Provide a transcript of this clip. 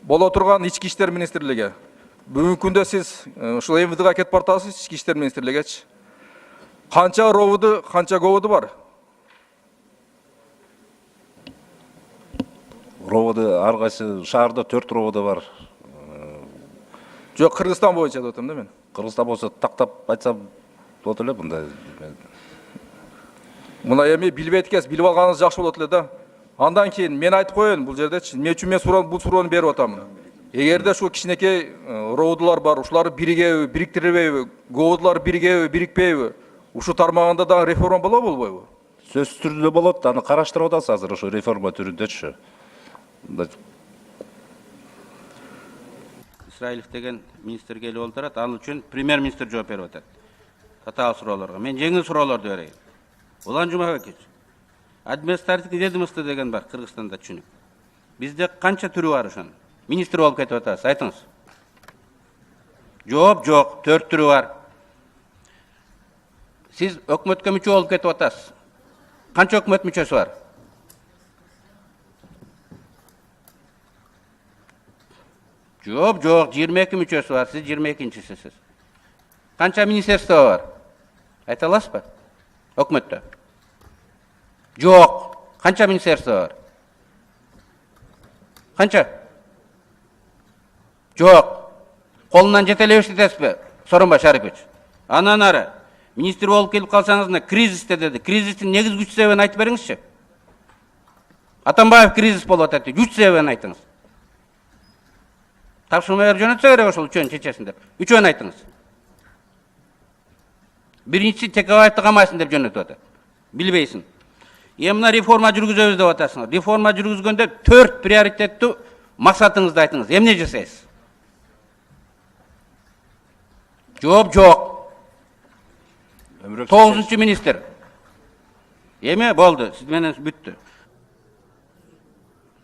боло турган ички иштер министрлиги. Бүгүнкү күндө сиз ушул МВДга кетип бартасыз, ички иштер министрлигичи. Канча ровуду, канча говуду бар? Роводу ар кайсы шаарда 4 роводу бар. Жок, Кыргызстан боюнча деп атам да мен. Кыргызстан болсо тактап айтсам болот эле мындай. Мына эми билбейт экенсиз, билип алганыңыз жакшы болот эле да. Андан кийин мен айтып коеюн бул жердечи. Эмне үчүн мен бул суроону берип атам? Эгерде ушул кичинекей ровудулар бар, ушуларды биригеби, бириктирбейби, говудулар биригеби, бирикпейби? Ушу тармагында да реформа болобу? Сөзсүз түрдө болот, аны караштырып атабыз азыр ошо реформа түрүндөчү. Исраилов деген министр келип олтурат, ал үчүн премьер-министр жооп берип атат. Татаал суроолорго. Мен жеңил суроолорду берейин. Улан Жумабекович, административдик ведомство деген бар Кыргызстанда түшүнүк. Бизде канча түрү бар ошонун? Министр болуп кетип атасыз, айтыңыз. Жооп жок, 4 түрү бар. Сиз өкмөткө мүчө болуп кетип атасыз. Канча өкмөт мүчөсү бар? Жок, 22 мүчөсү бар, сиз 22-чисисиз. Канча министерство бар? Айта аласызбы? Өкмөттө. Жок, канча министерство бар? Канча? Жок. Колунан жете эле эштетесизби? Сооронбай Шарипович. Анан ары министр болуп келип калсаңыз, кризисте деди. Кризистин негизги күч себебин айтып бериңизчи. Атамбаев кризис болуп атат. Күч себебин айтыңыз. Тапшырма берип жөнөтсө керек ошол үчөөнүн чечесин деп. Үчөөнү айтыңыз. Биринчиси Текебаевди камайсың деп жөнөтүп атат. Билбейсиң. Мына реформа жүргүзөбүз деп атасың. Реформа жүргүзгөндө 4 приоритеттүү максатыңызды айтыңыз. Эмне жасайсыз? Жооп жок. 9-министр. Эме болду, сиз менен бүттү.